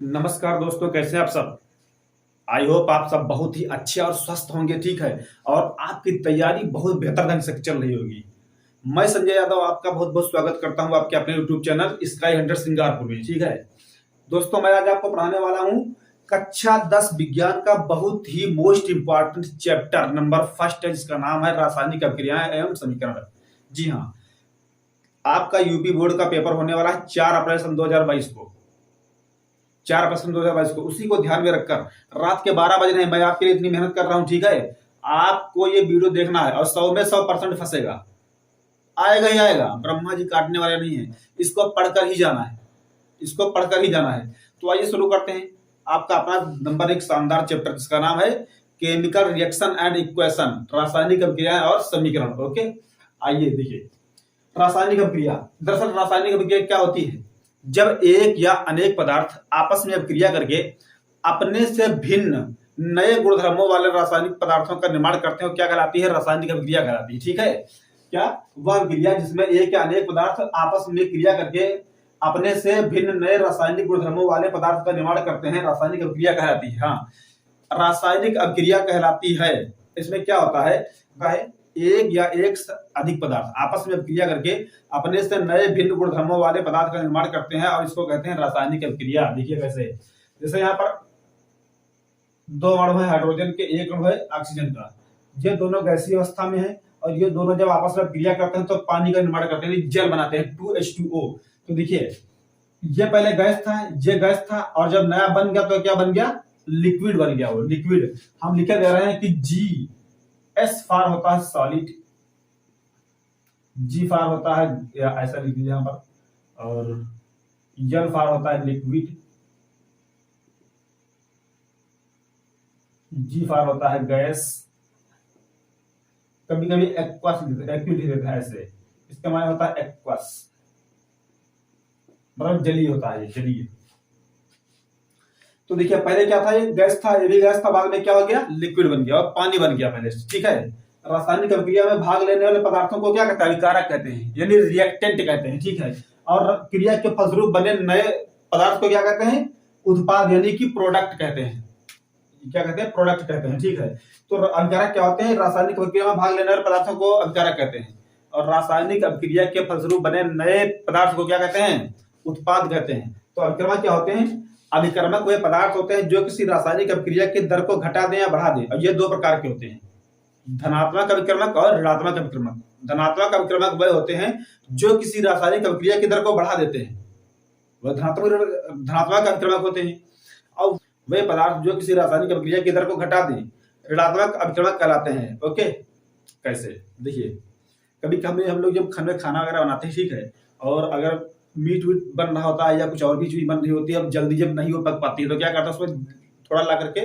नमस्कार दोस्तों, कैसे हैं आप सब। आई होप आप सब बहुत ही अच्छे और स्वस्थ होंगे। ठीक है, और आपकी तैयारी बहुत बेहतर ढंग से चल रही होगी। मैं संजय यादव आपका बहुत बहुत स्वागत करता हूं आपके अपने YouTube channel sky Hunter Singapore में। ठीक है दोस्तों, मैं आज आपको पढ़ाने वाला हूं कक्षा 10 विज्ञान का बहुत ही most important chapter number first है, जिसका नाम है रासायनिक अभिक्रियाएं एवं समीकरण। जी हाँ, आपका यूपी बोर्ड का पेपर होने वाला है 4 अप्रैल सन 2022 को। 4 अप्रैल 2022 को, उसी को ध्यान में रखकर रात के 12 बजे नहीं, मैं आपके लिए इतनी मेहनत कर रहा हूं। ठीक है, आपको ये वीडियो देखना है और 100 में 100% फंसेगा, आएगा ही आएगा। ब्रह्मा जी काटने वाले नहीं है, इसको पढ़कर ही जाना है, इसको पढ़कर ही जाना है। तो आइए शुरू करते हैं आपका अपना नंबर 1 शानदार चैप्टर, जिसका नाम है केमिकल रिएक्शन एंड इक्वेशन, रासायनिक अभिक्रियाएं और समीकरण। ओके, आइए देखिए रासायनिक अभिक्रिया। दरअसल रासायनिक अभिक्रिया क्या होती है? जब एक या अनेक पदार्थ आपस में अभिक्रिया करके अपने से भिन्न नए गुणधर्मों वाले रासायनिक पदार्थों का निर्माण करते हैं, क्या कहलाती है? रासायनिक अभिक्रिया कहलाती है। ठीक है, क्या वह अभिक्रिया जिसमें एक या अनेक पदार्थ आपस में क्रिया करके अपने से भिन्न नए रासायनिक गुणधर्मों वाले पदार्थ का निर्माण करते हैं, रासायनिक अभिक्रिया कहलाती है। हाँ, रासायनिक अभिक्रिया कहलाती है। इसमें क्या होता है? एक या एक से अधिक पदार्थ आपस में अभिक्रिया करके अपने से नए भिन्न गुणधर्मों वाले पदार्थ का निर्माण करते हैं और इसको कहते हैं रासायनिक अभिक्रिया। देखिए कैसे, जैसे यहाँ पर 2 अणु है हाइड्रोजन के, 1 अणु है ऑक्सीजन का। ये दोनों गैसीय अवस्था में है और ये दोनों जब आपस में क्रिया करते हैं तो पानी का निर्माण करते हैं, जल बनाते हैं, 2H2O। तो देखिए ये पहले गैस था, ये गैस था, और जब नया बन गया तो क्या बन गया? लिक्विड बन गया। वो लिक्विड हम लिखे दे रहे हैं कि जी एस फार होता है सॉलिड, जी फार होता है, या ऐसा लिख दीजिए यहां पर, और एल फार होता है लिक्विड, जी फार होता है गैस, कभी कभी एक्वस लिख देते हैं ऐसे, इसका माने होता है एक्वस, मतलब जलीय होता है, जलीय। तो देखिए पहले क्या था? ये गैस था, ये भी गैस था, बाद में क्या हो गया? लिक्विड बन गया और पानी बन गया पहले। ठीक है, रासायनिक अभिक्रिया में भाग लेने वाले पदार्थों को क्या कहते हैं? अभिकारक कहते हैं, यानी रिएक्टेंट कहते हैं। ठीक है, और क्रिया के फलस्वरूप बने नए पदार्थ को क्या कहते हैं? उत्पाद, यानी कि प्रोडक्ट कहते हैं। क्या कहते हैं? प्रोडक्ट कहते हैं। ठीक है, तो अभिकारक क्या होते हैं? रासायनिक अभिक्रिया में भाग लेने वाले पदार्थों को अभिकारक कहते हैं, और रासायनिक अभिक्रिया के फलस्वरूप बने नए पदार्थ को क्या कहते हैं? उत्पाद कहते हैं। तो अभिक्रमक क्या होते हैं? अभिक्रमक वे पदार्थ होते हैं जो किसी रासायनिक अभिक्रिया के दर को घटा दें या बढ़ा दें, और ये 2 प्रकार के होते हैं, धनात्मक अभिक्रमक और ऋणात्मक अभिक्रमक। धनात्मक अभिक्रमक वे होते हैं जो किसी रासायनिक अभिक्रिया की दर को बढ़ा देते हैं, वह धनात्मक अभिक्रमक होते हैं। और वे पदार्थ जो किसी रासायनिक अभिक्रिया की दर को घटा दें, ऋणात्मक अभिक्रमक कहलाते हैं। ओके, कैसे? देखिए कभी कभी हम लोग जब खाना वगैरह बनाते हैं, ठीक है, और अगर मीट वीट बन रहा होता है या कुछ और भी चीज बन रही होती है, अब जल्दी जब नहीं हो पक पाती है तो क्या करता है? उसमें थोड़ा ला करके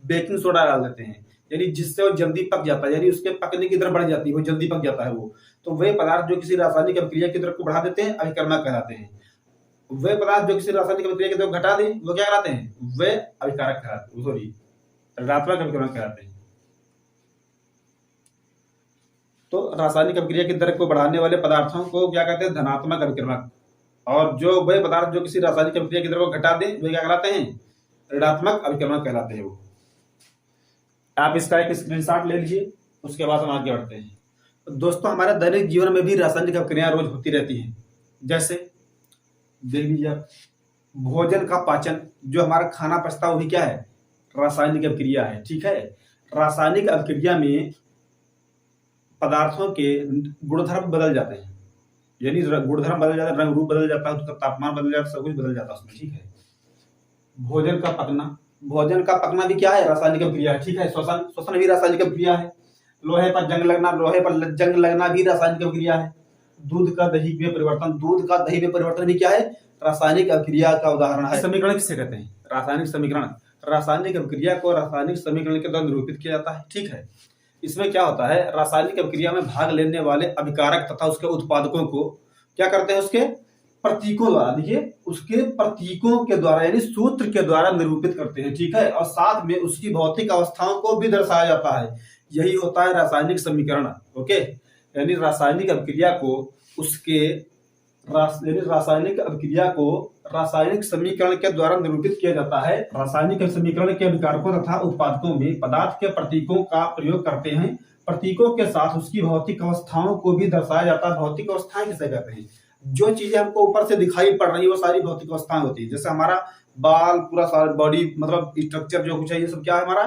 बेकिंग सोडा डाल देते हैं, यानी जिससे वो जल्दी पक जाता है, यानी उसके पकने की दर बढ़ जाती है, वो जल्दी पक जाता है वो। तो वे पदार्थ जो किसी रासायनिक अभिक्रिया की दर को बढ़ा देते हैं, अभिक्रमक कहलाते हैं। वे पदार्थ जो किसी रासायनिक अभिक्रिया की दर को घटा दें, वो क्या कहलाते हैं? वे अभिकारक कहलाते हैं, सॉरी ऋणात्मक अभिक्रमक कहलाते हैं। तो रासायनिक अभिक्रिया की दर को बढ़ाने वाले पदार्थों को क्या कहते हैं? धनात्मक अभिक्रमक। और जो वे पदार्थ जो किसी रासायनिक अभिक्रिया की दर को घटा दें, वे क्या कहलाते हैं? ऋणात्मक अभिक्रमक कहलाते हैं वो। आप इसका एक स्क्रीनशॉट ले लीजिए, उसके बाद हम आगे बढ़ते हैं। तो दोस्तों हमारे दैनिक जीवन में भी रासायनिक अभिक्रियाएं रोज होती रहती हैं। जैसे देख लीजिए आप, भोजन का पाचन, जो हमारा खाना पचता है वो भी क्या है? रासायनिक अभिक्रिया है। ठीक है, रासायनिक अभिक्रिया में पदार्थों के गुणधर्म बदल जाते हैं, यानी गुणधर्म बदल जाता है, रंग रूप बदल जाता है, उसका तापमान बदल जाता है, सब कुछ बदल जाता है उसमें। ठीक है, भोजन का पकना, भोजन का पकना भी क्या है? रासायनिक अभिक्रिया है। ठीक है, श्वसन भी रासायनिक अभिक्रिया है। लोहे पर जंग लगना, लोहे पर जंग लगना भी रासायनिक अभिक्रिया है। दूध का दही में परिवर्तन, दूध का दही में परिवर्तन भी क्या है? रासायनिक अभिक्रिया का उदाहरण है। समीकरण किसे कहते हैं? रासायनिक समीकरण। रासायनिक अभिक्रिया को रासायनिक समीकरण के द्वारा निरूपित किया जाता है। ठीक है, इसमें क्या होता है? रासायनिक अभिक्रिया में भाग लेने वाले अभिकारक तथा उसके उत्पादकों को क्या करते हैं? उसके प्रतीकों द्वारा, देखिए उसके प्रतीकों के द्वारा यानी सूत्र के द्वारा निरूपित करते हैं। ठीक है, और साथ में उसकी भौतिक अवस्थाओं को भी दर्शाया जाता है। यही होता है रासायनिक समीकरण। ओके, यानी रासायनिक अभिक्रिया को उसके रासायनिक अभिक्रिया को रासायनिक समीकरण के द्वारा निरूपित किया जाता है। रासायनिक समीकरण के अभिकारकों तथा उत्पादकों में पदार्थ के प्रतीकों का प्रयोग करते हैं। प्रतीकों के साथ उसकी भौतिक अवस्थाओं को भी दर्शाया जाता है। भौतिक अवस्थाएं किसे कहते हैं? जो चीजें हमको ऊपर से दिखाई पड़ रही है वो सारी भौतिक अवस्थाएं होती है। जैसे हमारा बाल, पूरा सारा बॉडी, मतलब स्ट्रक्चर जो कुछ है, ये सब क्या है? हमारा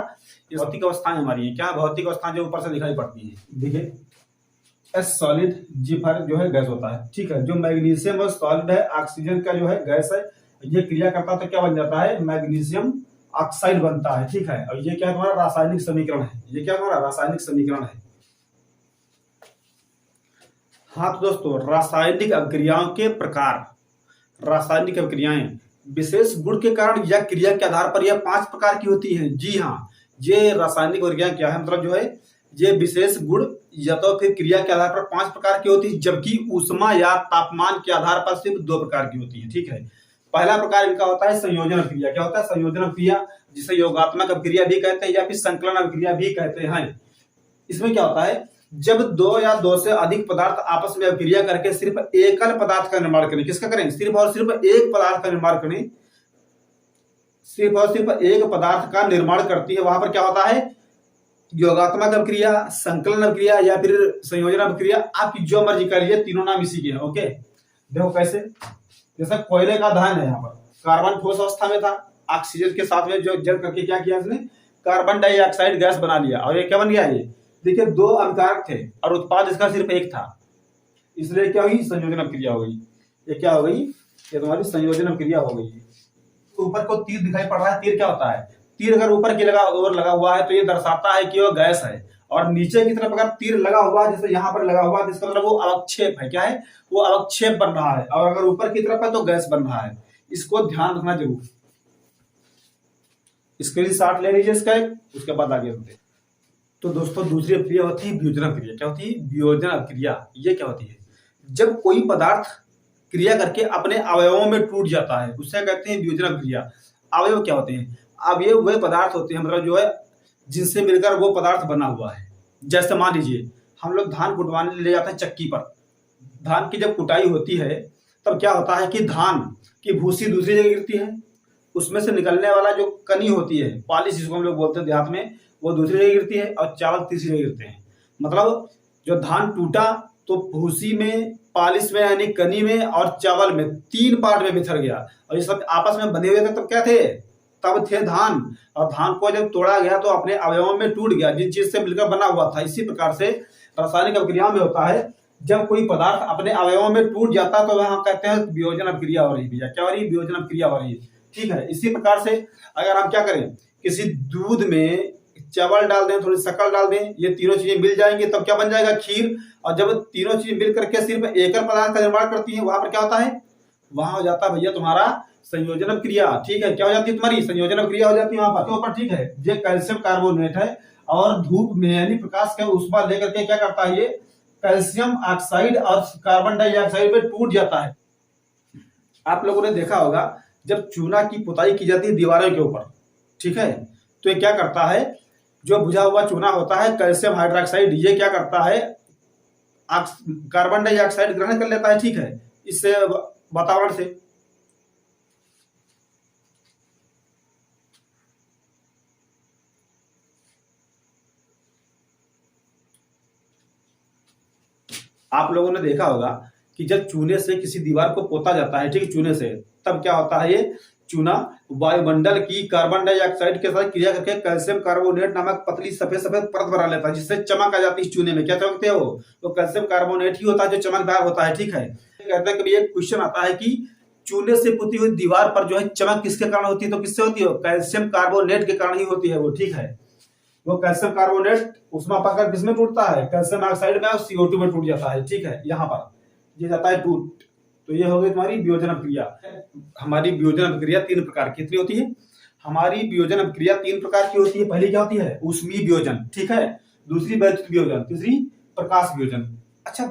ये भौतिक अवस्थाएं हमारी है। क्या भौतिक अवस्थाएं जो ऊपर से दिखाई पड़ती है। देखिए, एस सॉलिड, जी फॉर जो है गैस होता है, ठीक है। जो मैग्नीशियम और सॉलिड है, ऑक्सीजन का जो है गैस है, ये क्रिया करता है तो क्या बन जाता है? मैग्नीशियम ऑक्साइड बनता है, ठीक है। और ये क्या हमारा रासायनिक समीकरण है। ये क्या हमारा रासायनिक समीकरण है। हाँ तो दोस्तों, रासायनिक अभिक्रियाओं के प्रकार। रासायनिक अभिक्रियाएं विशेष गुण के कारण या क्रिया के आधार पर यह 5 प्रकार की होती हैं। जी हाँ, ये रासायनिक अभिक्रियाएं क्या है? मतलब जो है ये विशेष गुण या तो फिर क्रिया के आधार पर 5 प्रकार की होती है, जबकि ऊष्मा या तापमान के आधार पर सिर्फ 2 प्रकार की होती है, ठीक है। पहला प्रकार इनका होता है संयोजन अभिक्रिया। क्या होता है? संयोजन अभिक्रिया, जिसे योगात्मक अभिक्रिया भी कहते हैं या फिर संकलन अभिक्रिया भी कहते हैं। इसमें क्या होता है? जब 2 या 2 से अधिक पदार्थ आपस में अभिक्रिया करके सिर्फ एकल पदार्थ का निर्माण करें। किसका करें? सिर्फ और सिर्फ एक पदार्थ का निर्माण करें। सिर्फ और सिर्फ एक पदार्थ का निर्माण करती है, वहां पर क्या होता है? योगात्मक अभिक्रिया, संकलन अभिक्रिया या फिर संयोजन अभिक्रिया। आपकी जो मर्जी कर लीजिए, तीनों नाम इसी के हैं। ओके, देखो कैसे। जैसा कोयले का दहन है, यहाँ पर कार्बन ठोस अवस्था में था, ऑक्सीजन के साथ में जो जल करके क्या किया इसने? कार्बन डाइऑक्साइड गैस बना लिया। और ये क्या बन गया? ये देखिए 2 अभिकारक थे और उत्पाद इसका सिर्फ एक था, इसलिए क्या हुई? संयोजन अभिक्रिया हो गई। ये क्या हो गई? ये तुम्हारी संयोजन अभिक्रिया हो गई। ऊपर को तीर दिखाई पड़ रहा है। तीर क्या होता है? तीर अगर ऊपर की लगा हुआ है तो ये दर्शाता है कि वो गैस है, और नीचे की तरफ अगर तीर लगा हुआ है, जैसे यहाँ पर लगा हुआ है, इसका मतलब वो अवक्षेप है। क्या है? वो अवक्षेप बन रहा है। और अगर ऊपर की तरफ है तो गैस बन रहा है। इसको ध्यान रखना जरूर। स्क्रीनशॉट ले लीजिए इसका एक, उसके बाद आगे बढ़ते हैं। तो दोस्तों, दूसरी अभिक्रिया होती है वियोजन अभिक्रिया। क्या होती है? वियोजन अभिक्रिया। ये क्या होती है? जब कोई पदार्थ क्रिया करके अपने अवयवों में टूट जाता है, उससे कहते हैं वियोजन अभिक्रिया। अवयव क्या होते हैं? अवयव वे पदार्थ होते हैं, मतलब जो है जिनसे मिलकर वो पदार्थ बना हुआ है। जैसे मान लीजिए हम लोग धान कुटवाने ले जाते हैं चक्की पर। धान की जब कुटाई होती है तब क्या होता है कि धान की भूसी दूसरी जगह गिरती है, उसमें से निकलने वाला जो कनी होती है, पालिश जिसको हम लोग बोलते हैं देहात में, वो दूसरी जगह गिरती है, और चावल तीसरी जगह गिरते हैं। मतलब जो धान टूटा तो भूसी में, पालिश में यानी कनी में, और चावल में, 3 पार्ट में बिखर गया। और ये सब आपस में बंधे हुए थे, तब क्या थे? तब थे धान। और धान को जब तोड़ा गया तो अपने अवयवों में टूट गया, जिस चीज से मिलकर बना हुआ था। इसी प्रकार से रासायनिक अभिक्रिया में होता है, जब कोई पदार्थ अपने अवयवों में टूट जाता है तो वह हम कहते हैं वियोजन अभिक्रिया हो रही है। क्या हो रही है? वियोजन अभिक्रिया हो रही है, ठीक है। इसी प्रकार से अगर हम क्या करें, किसी दूध में चावल डाल दें, थोड़ी शक्कर डाल दें, ये तीनों चीजें मिल जाएंगी, तब क्या बन जाएगा? खीर। और जब तीनों चीजें मिल करके सिर्फ एकल पदार्थ का निर्माण करती है, वहां पर क्या होता है? वहां हो जाता है भैया तुम्हारा संयोजन अभिक्रिया, ठीक है। क्या हो जाती है? तुम्हारी संयोजन अभिक्रिया हो जाती है वहां पर ऊपर, ठीक है। ये कैल्शियम कार्बोनेट है, और धूप में यानी प्रकाश का ऊष्मा लेकर के क्या करता है? ये कैल्शियम ऑक्साइड और कार्बन डाइऑक्साइड में टूट जाता है। आप लोगों ने देखा होगा जब चूना की पुताई की जाती है दीवारों के ऊपर, ठीक है, तो ये क्या करता है? जो बुझा हुआ चूना होता है, कैल्शियम हाइड्रोक्साइड, ये क्या करता है? कार्बन डाइऑक्साइड ग्रहण कर लेता है, ठीक है, इससे वातावरण से। आप लोगों ने देखा होगा कि जब चूने से किसी दीवार को पोता जाता है, ठीक है, चूने से, तब क्या होता है? ये चूना वायुमंडल की कार्बन डाइऑक्साइड के साथ क्रिया करके कैल्शियम कार्बोनेट नामक पतली सफेद सफेद परत बना लेता है, जिससे चमक आ जाती है चूने में। क्या चमकते हो? तो कैल्शियम कार्बोनेट ही होता है जो चमकदार होता है, ठीक है। कहते हैं कभी एक क्वेश्चन आता है कि चूने से पुती हुई दीवार पर जो है चमक किसके कारण होती है? तो किससे होती है? कैल्शियम कार्बोनेट के कारण ही होती है वो, ठीक है। वो कैल्शियम कार्बोनेट ऊष्मा पाकर किसमें टूटता है? कैल्शियम ऑक्साइड में और CO2 में टूट जाता है, ठीक है। यहाँ पर ये जाता है टूट। तो ये हो गई तुम्हारी वियोजन अभिक्रिया। हमारी वियोजन अभिक्रिया 3 प्रकार की कितनी होती है? हमारी वियोजन अभिक्रिया 3 प्रकार की होती है। पहली क्या होती है? ऊष्मीय वियोजन, ठीक है। दूसरी वैद्युत वियोजन, तीसरी प्रकाश वियोजन। अच्छा,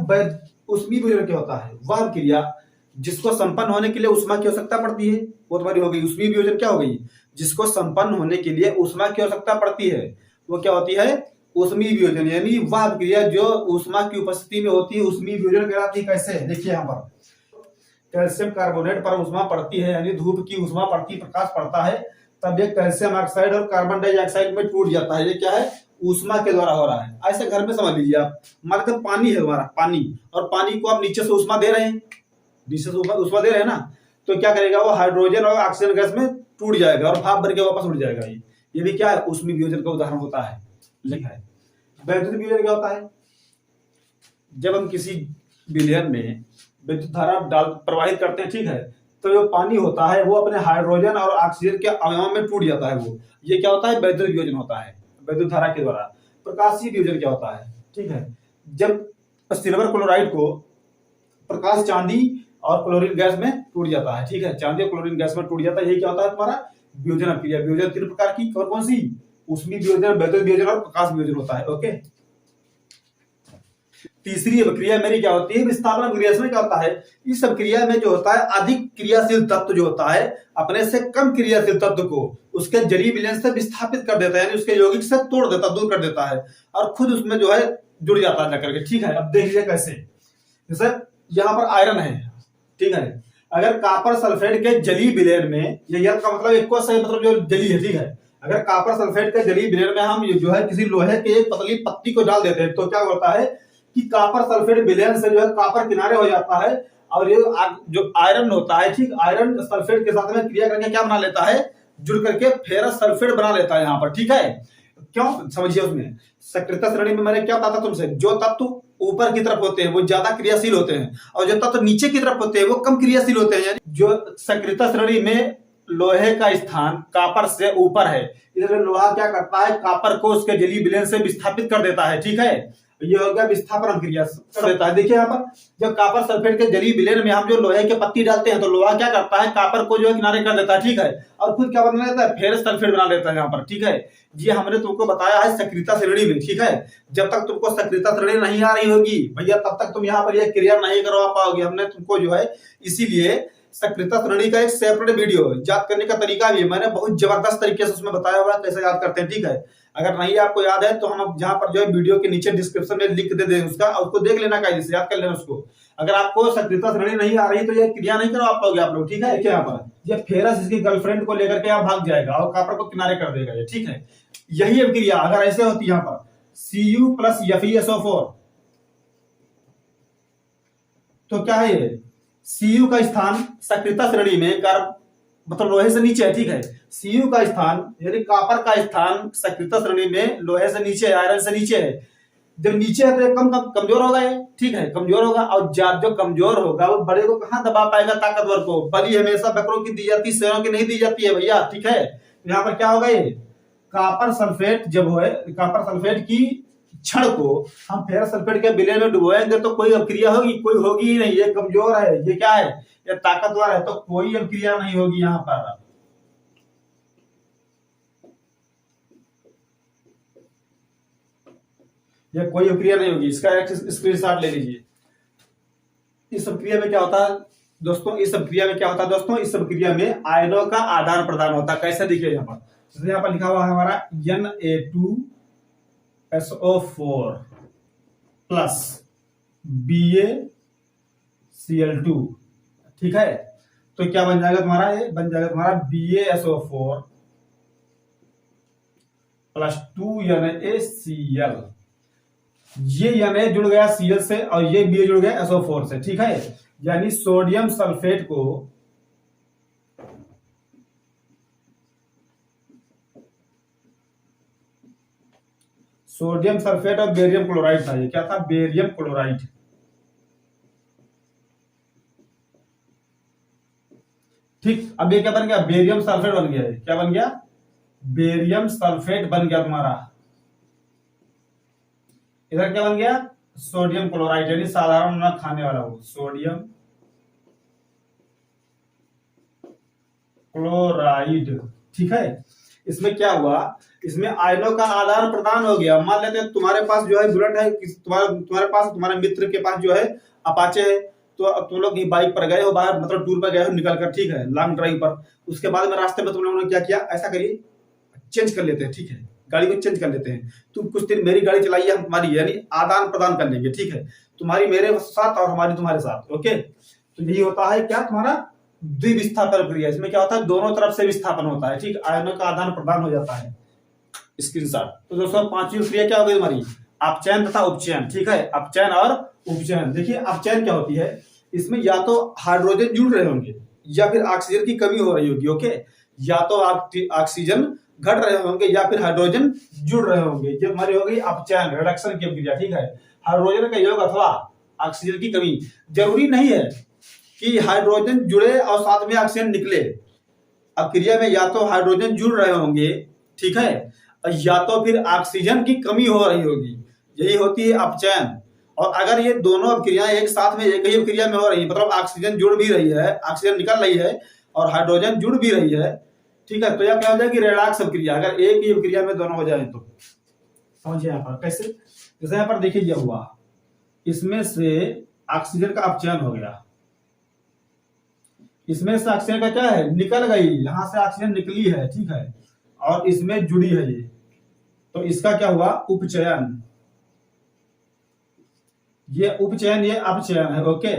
ऊष्मीय वियोजन क्या होता है? वह अभिक्रिया जिसको संपन्न होने के लिए ऊष्मा की आवश्यकता पड़ती है, वो तुम्हारी हो गई ऊष्मीय वियोजन। क्या हो गई? जिसको संपन्न होने के लिए ऊष्मा की आवश्यकता पड़ती है, वो क्या होती है? ऊष्मीय वियोजन। यानी वह अभिक्रिया जो ऊष्मा की उपस्थिति में होती है, ऊष्मीय वियोजन कहलाती है। कैसे? देखिए यहाँ पर कैल्शियम कार्बोनेट पर ऊष्मा पड़ती है, यानी धूप की ऊष्मा पड़ती, प्रकाश पड़ता है, तब ये कैल्शियम ऑक्साइड और कार्बन डाइऑक्साइड में टूट जाता है। ये क्या है? ऊष्मा के द्वारा हो रहा है। ऐसे घर में समझ लीजिए आप, मतलब पानी है हमारा, पानी, और पानी को आप नीचे से ऊष्मा दे रहे हैं, नीचे से ऊष्मा दे रहे हैं ना, तो क्या करेगा वो? हाइड्रोजन और ऑक्सीजन गैस में टूट जाएगा और भाप भर के वापस उड़ जाएगा। ये भी क्या है? ऊष्मीय वियोजन का उदाहरण होता है, लिखा है। वैद्युत वियोजन क्या होता है? जब हम किसी विलयन में विद्युत धारा प्रवाहित करते हैं, ठीक है, तो जो पानी होता है वो अपने हाइड्रोजन और ऑक्सीजन के अवयवों में टूट जाता है। वो ये क्या होता है? वैद्युत वियोजन होता है, वैद्युत धारा के द्वारा। प्रकाशीय वियोजन क्या होता है? ठीक है, जब सिल्वर क्लोराइड को प्रकाश चांदी और क्लोरीन गैस में टूट जाता है, ठीक है, चांदी और क्लोरीन गैस में टूट जाता है, ये क्या होता है? तुम्हारा वियोजन क्रिया। वियोजन 3 प्रकार की, कौन सी? ऊष्मीय वियोजन, वैद्युत वियोजन और प्रकाश वियोजन होता है। ओके, तीसरी अभिक्रिया मेरी क्या होती है? विस्थापन अभिक्रिया। इसमें क्या होता है? इस अभिक्रिया में जो होता है, अधिक क्रियाशील तत्व जो होता है अपने से कम क्रियाशील तत्व को उसके जलीय विलयन से विस्थापित कर देता है, यानी उसके यौगिक से तोड़ देता, दूर कर देता है, और खुद उसमें जो है जुड़ जाता है जाकर के। ठीक है, अब देखिए कैसे। जैसे यहाँ पर आयरन है, ठीक है, अगर कॉपर सल्फेट के जलीय विलयन में, यह का मतलब एक मतलब जो जली है, ठीक है, अगर कॉपर सल्फेट के जलीय विलयन में हम जो है किसी लोहे के एक पतली पत्ती को डाल देते हैं, तो क्या होता है कि कॉपर सल्फेट विलयन से जो है कॉपर किनारे हो जाता है, और ये जो आयरन होता है, ठीक, आयरन सल्फेट के साथ में क्रिया करके क्या बना लेता है? जुड़ करके फेरस सल्फेट बना लेता है यहाँ पर। ठीक है, क्यों? समझिए, उसमें सक्रियता श्रेणी में मैंने क्या बताया तुमसे, जो तत्व ऊपर की तरफ होते हैं वो ज्यादा क्रियाशील होते हैं, और जो तत्व नीचे की तरफ होते हैं वो कम क्रियाशील होते हैं। यानी जो सक्रियता श्रेणी में लोहे का स्थान कॉपर से ऊपर है, इसलिए लोहा क्या करता है? कॉपर को उसके जलीय विलयन से विस्थापित कर देता है। ठीक है, ये हो गया विस्थापन क्रिया कर देता है। देखिए यहाँ पर, जब कॉपर सल्फेट के जलीय विलयन में हम जो लोहे के पत्ती डालते हैं, तो लोहा क्या करता है? कॉपर को जो है किनारे कर देता है, ठीक है, और खुद क्या बना लेता है? फेरस सल्फेट बना लेता है यहाँ पर। ठीक है, ये हमने तुमको बताया है सक्रियता श्रेणी में। ठीक है, जब तक तुमको सक्रियता श्रेणी नहीं आ रही होगी भैया, तब तक तुम यहाँ पर यह क्रिया नहीं करवा पाओगे। हमने तुमको जो है इसीलिए सक्रियता श्रेणी का एक सेपरेट वीडियो याद करने का तरीका भी है, मैंने बहुत जबरदस्त तरीके से उसमें बताया हुआ है कैसे याद करते हैं। ठीक है, अगर नहीं आपको याद है तो हम जहां पर जो है वीडियो के नीचे डिस्क्रिप्शन में लिंक दे दें उसका, और उसको देख लेना, कायदे से याद कर लेना उसको। अगर आपको सक्रियता श्रेणी नहीं आ रही तो ये क्रिया नहीं करवा पाओगे आप लोग। ठीक है, क्या यहाँ पर ये फेरस इसकी गर्लफ्रेंड को लेकर के यहाँ भाग जाएगा और कॉपर को किनारे कर देगा ये। ठीक है, यही अभिक्रिया अगर ऐसे होती है यहाँ पर Cu प्लस FeSO4, तो क्या है ये? Cu का स्थान सक्रियता श्रेणी में मतलब लोहे से नीचे है। ठीक है, Cu का स्थान यानी कॉपर का स्थान सक्रियता श्रेणी में लोहे से नीचे है, आयरन से नीचे है। जब नीचे है तो कम कमजोर होगा ये। ठीक है, कमजोर होगा, और जो कमजोर होगा वो बड़े को कहां दबा पाएगा? ताकतवर को। बली हमेशा बकरों की दी जाती है, शेरों की नहीं दी जाती है भैया। ठीक है, यहाँ पर क्या होगा? ये कॉपर सल्फेट जब है, कॉपर सल्फेट की क्षण को हम फेरस सल्फेट के विलयन में डुबोएंगे तो कोई अभिक्रिया होगी? कोई होगी ही नहीं। ये कमजोर है, ये क्या है? ये ताकतवर है, तो कोई अभिक्रिया नहीं होगी यहाँ पर। यह कोई अभिक्रिया नहीं होगी। इसका एक स्क्रीनशॉट ले लीजिए। इस अभिक्रिया में क्या होता है दोस्तों? इस अभिक्रिया में क्या होता है दोस्तों? इस अभिक्रिया में आयनों का आदान प्रदान होता है। कैसे देखिए यहाँ पर, जैसे यहाँ पर लिखा हुआ है हमारा Na2SO4 प्लस BaCl2। ठीक है, तो क्या बन जाएगा तुम्हारा? ये बन जाएगा तुम्हारा BaSO4 प्लस 2NaCl। ये Na जुड़ गया Cl से और ये Ba जुड़ गया SO4 से। ठीक है, यानी सोडियम सल्फेट को सोडियम सल्फेट और बेरियम क्लोराइड था। ये क्या था? Barium chloride. ठीक, अब ये क्या बन गया? बेरियम सल्फेट बन गया। क्या बन गया? बेरियम सल्फेट बन गया तुम्हारा। इधर क्या बन गया? सोडियम क्लोराइड, यानी साधारण ना खाने वाला वो सोडियम क्लोराइड। ठीक है, इसमें क्या हुआ? इसमें आयनों का आदान प्रदान हो गया। मान लेते हैं तुम्हारे पास जो है बुलेट है, तुम्हारे पास, तुम्हारे मित्र के पास जो है अपाचे है, तो तुम लोग बाइक पर गए हो, बाहर मतलब टूर पर गए हो निकल कर, ठीक है, लॉन्ग ड्राइव पर। उसके बाद में रास्ते में तुम लोगों ने क्या किया? ऐसा करिए, चेंज कर लेते हैं। ठीक है, गाड़ी को चेंज कर लेते हैं। तुम कुछ दिन मेरी गाड़ी चलाइए, हम तुम्हारी, यानी आदान प्रदान कर लेंगे। ठीक है, तुम्हारी मेरे साथ और हमारी तुम्हारे साथ। ओके, तो यही होता है क्या तुम्हारा द्विविस्थापन प्रक्रिया। इसमें क्या होता है, दोनों तरफ से विस्थापन होता है, ठीक, आयनों का आदान प्रदान हो जाता है। स्क्रीनशॉट। तो दोस्तों पांचवी प्रक्रिया क्या हो गई तुम्हारी, अपचयन तथा उपचयन, ठीक है, अपचयन और उपचयन। देखिए अपचयन क्या होती है, इसमें या तो हाइड्रोजन जुड़ रहे होंगे या फिर ऑक्सीजन की कमी हो रही होगी, ओके, या तो ऑक्सीजन घट रहे होंगे या फिर हाइड्रोजन जुड़ रहे होंगे, ये हमारी हो गई अपचयन, रिडक्शन की प्रक्रिया, ठीक है। हाइड्रोजन का योग अथवा ऑक्सीजन की कमी, जरूरी नहीं है कि हाइड्रोजन जुड़े और साथ में ऑक्सीजन निकले। अब क्रिया में या तो हाइड्रोजन जुड़ रहे होंगे, ठीक है, या तो फिर ऑक्सीजन की कमी हो रही होगी, यही होती है अपचयन। और अगर ये दोनों अभिक्रियाएं एक साथ में एक ही अभिक्रिया में हो रही है, मतलब ऑक्सीजन जुड़ भी रही है, ऑक्सीजन निकल रही है और हाइड्रोजन जुड़ भी रही है, ठीक है, तो यह क्या हो जाएगी, रेडॉक्स अभिक्रिया। अगर एक ही अभिक्रिया में दोनों हो जाए तो समझिए यहाँ पर कैसे, जैसे यहाँ पर देखिए यह हुआ, इसमें से ऑक्सीजन का अपचयन हो गया, इसमें से ऑक्सीजन का क्या है, निकल गई, यहां से ऑक्सीजन निकली है, ठीक है, और इसमें जुड़ी है ये, तो इसका क्या हुआ, उपचयन। ये उपचयन, ये अपचयन है, ओके,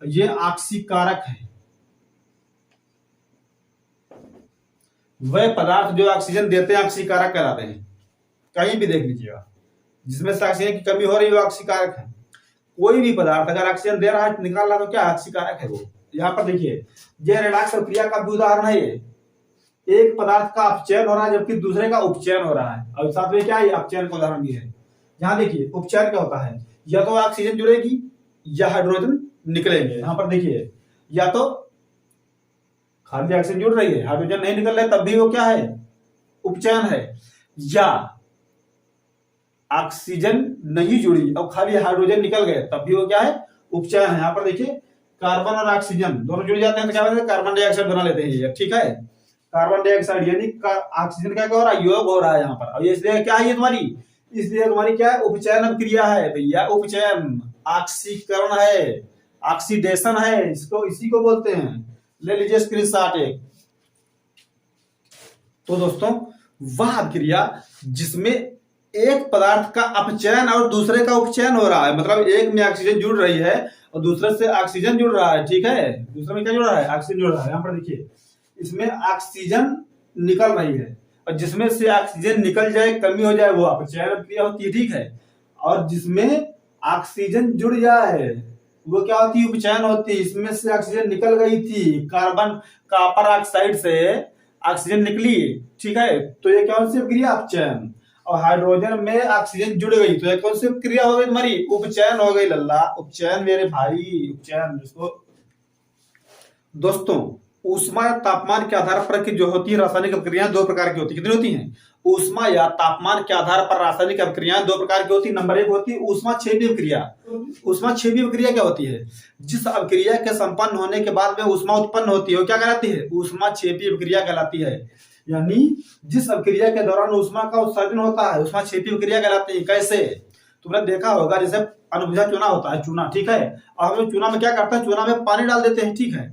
ये ऑक्सीकारक है। वह पदार्थ जो ऑक्सीजन देते हैं ऑक्सीकारक कहलाते हैं, कहीं भी देख लीजिएगा, जिसमें से ऑक्सीजन की कमी हो रही है वो ऑक्सीकारक है। कोई भी पदार्थ अगर ऑक्सीजन दे रहा है निकाल रहा है तो क्या ऑक्सीकारक है वो। यहाँ पर देखिए यह रेडॉक्स प्रक्रिया का भी उदाहरण है, ये एक पदार्थ का अपचयन हो रहा है जबकि दूसरे का उपचयन हो रहा है, और साथ में क्या है, अपचयन का उदाहरण भी है। यहाँ देखिए उपचयन क्या होता है, या तो ऑक्सीजन जुड़ेगी या हाइड्रोजन निकलेंगे। यहाँ पर देखिए या तो खाली ऑक्सीजन जुड़ रही है, हाइड्रोजन नहीं निकल रहा है, तब भी वो क्या है, उपचयन है, या ऑक्सीजन नहीं जुड़ी और खाली हाइड्रोजन निकल गए तब भी वो क्या है, उपचयन है। यहाँ पर देखिए कार्बन और ऑक्सीजन दोनों जुड़ जाते हैं तो क्या होता है, कार्बन डाइऑक्साइड बना लेते हैं ये, ठीक है, कार्बन डाइऑक्साइड यानी ऑक्सीजन का क्या हो रहा है, योग हो रहा है यहाँ पर, और ये इसलिए क्या है, ये तुम्हारी, इसलिए तुम्हारी क्या है, उपचयन अभिक्रिया है भैया, उपचयन, ऑक्सीकरण है, ऑक्सीडेशन है, इसको इसी को बोलते हैं। ले लीजिए स्क्रीनशॉट एक। तो दोस्तों वह अभिक्रिया जिसमें एक पदार्थ का अपचयन और दूसरे का उपचयन हो रहा है, मतलब एक में ऑक्सीजन जुड़ रही है और दूसरे से ऑक्सीजन जुड़ रहा है, ठीक है, दूसरे में क्या जुड़ रहा है, ऑक्सीजन जुड़ रहा है। यहाँ पर देखिए इसमें ऑक्सीजन निकल रही है और जिसमें से ऑक्सीजन निकल जाए, कमी हो जाए, वो अपचयन अभिक्रिया होती है, ठीक है, और जिसमें ऑक्सीजन जुड़ जाए वो क्या होती है, उपचयन होती है। इसमें से ऑक्सीजन निकल गई थी, कार्बन कॉपर ऑक्साइड से ऑक्सीजन निकली, ठीक है, तो ये कौन सी अभिक्रिया, अपचयन। और हाइड्रोजन में ऑक्सीजन जुड़ गई तो ये कौन सी क्रिया हो गई तुम्हारी, उपचयन हो गई लल्ला, उपचयन मेरे भाई, उपचयन। जिसको दोस्तों ऊष्मा या तापमान के आधार पर की जो होती है रासायनिक अभिक्रियाएं दो प्रकार की होती है, कितनी होती हैं, ऊष्मा या तापमान के आधार पर रासायनिक अभिक्रियाएं दो प्रकार की होती है। नंबर एक होती है ऊष्मा क्षेपी अभिक्रिया। ऊष्मा क्षेपी अभिक्रिया क्या होती है, जिस अभिक्रिया के संपन्न होने के बाद में ऊष्मा उत्पन्न होती है वो क्या कहलाती है, ऊष्मा क्षेपी अभिक्रिया कहलाती है। यानी जिस अभिक्रिया के दौरान ऊष्मा का उत्सर्जन होता है ऊष्मा क्षेपी अभिक्रिया कहलाती है। कैसे, तुमने देखा होगा जैसे अनुभूजा चूना होता है, चूना, ठीक है, और हम चूना में क्या करते हैं, चूना में पानी डाल देते हैं, ठीक है,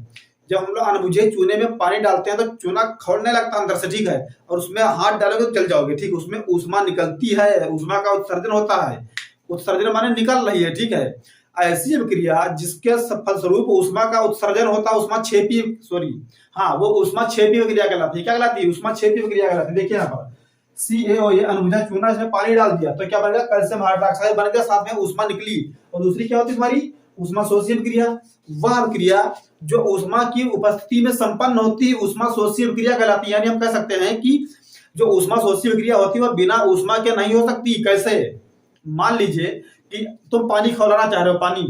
जब हम लोग अनुभुजे चूने में पानी डालते हैं तो चूना खौलने लगता है अंदर से, ठीक है, और उसमें हाथ डालोगे तो जल जाओगे, ठीक, उसमें ऊष्मा निकलती है, ऊष्मा का उत्सर्जन होता है, उत्सर्जन माने निकल रही है, ठीक है। ऐसी अभिक्रिया जिसके फलस्वरूप ऊष्मा का उत्सर्जन होता है ऊष्मा क्षेपी, सॉरी हाँ, वो ऊष्मा क्षेपी अभिक्रिया कहलाती है। क्या कहलाती है, ऊष्मा क्षेपी अभिक्रिया कहलाती है। देखिए यहाँ पर CaO, ये अनुभुजा चूना, इसमें पानी डाल दिया तो क्या बनेगा, कैल्शियम हाइड्रोक्साइड बन गया, साथ में ऊष्मा निकली। और दूसरी क्या होती है तुम्हारी, ऊष्मा शोषी अभिक्रिया। वह अभिक्रिया जो ऊष्मा की उपस्थिति में संपन्न होती है ऊष्मा शोषी अभिक्रिया कहलाती है। यानी हम कह सकते हैं कि जो ऊष्मा शोषी अभिक्रिया होती है वह बिना ऊष्मा के नहीं हो सकती। कैसे, मान लीजिए कि तुम पानी खौलाना चाह रहे हो, पानी,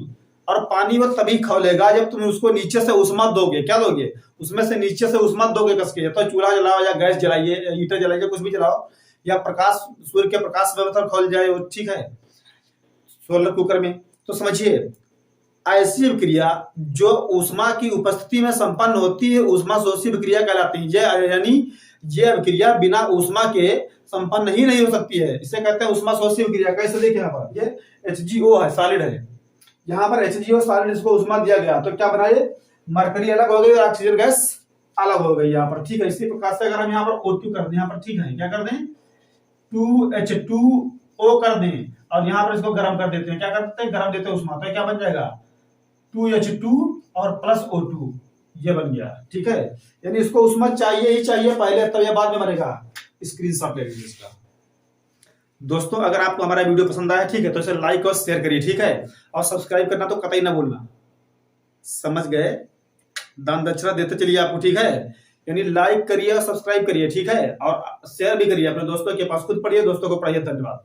और पानी वो तभी खौलेगा जब तुम उसको नीचे से ऊष्मा दोगे। क्या दोगे, उसमें से नीचे से ऊष्मा दोगे कसके, तो चूल्हा जलाओ या गैस जलाइए या हीटर जलाइए, कुछ भी जलाओ, या प्रकाश, सूर्य के प्रकाश में मतलब खौल जाए वो, ठीक है, सोलर कुकर में। तो समझिए ऐसी अभिक्रिया जो ऊष्मा की उपस्थिति में संपन्न होती है ऊष्मा शोषी अभिक्रिया कहलाती है। यानी ये अभिक्रिया बिना ऊष्मा के संपन्न ही नहीं हो सकती है, इसे कहते हैं ऊष्मा शोषी अभिक्रिया। कैसे, देखिए यहाँ पर ये HGO है, सॉलिड है, यहाँ पर HGO सॉलिड, इसको ऊष्मा दिया गया तो क्या बना, ये मरकरी अलग हो गई और ऑक्सीजन गैस अलग हो गई यहाँ पर, ठीक है। इसी प्रकार से अगर हम यहाँ पर O2 कर दें, यहाँ पर, ठीक है, क्या कर दें, 2H2O कर दें और यहाँ पर इसको गर्म कर देते हैं, क्या करते हैं, गर्म देते हैं ऊष्मा, तो क्या बन जाएगा 2H2 और प्लस O2, ये बन गया, ठीक है। यानी इसको उसमें चाहिए ही चाहिए पहले, तब ये बाद में बनेगा। स्क्रीनशॉट ले लीजिए इसका। दोस्तों अगर आपको हमारा वीडियो पसंद आया, ठीक है, तो इसे लाइक और शेयर करिए, ठीक है, और सब्सक्राइब करना तो कतई ना भूलना, समझ गए। दान दक्षिणा देते चलिए आपको, ठीक है। यानी लाइक करिए और सब्सक्राइब करिए, ठीक है, और शेयर भी करिए अपने दोस्तों के पास। खुद पढ़िए, दोस्तों को पढ़ाइए। धन्यवाद।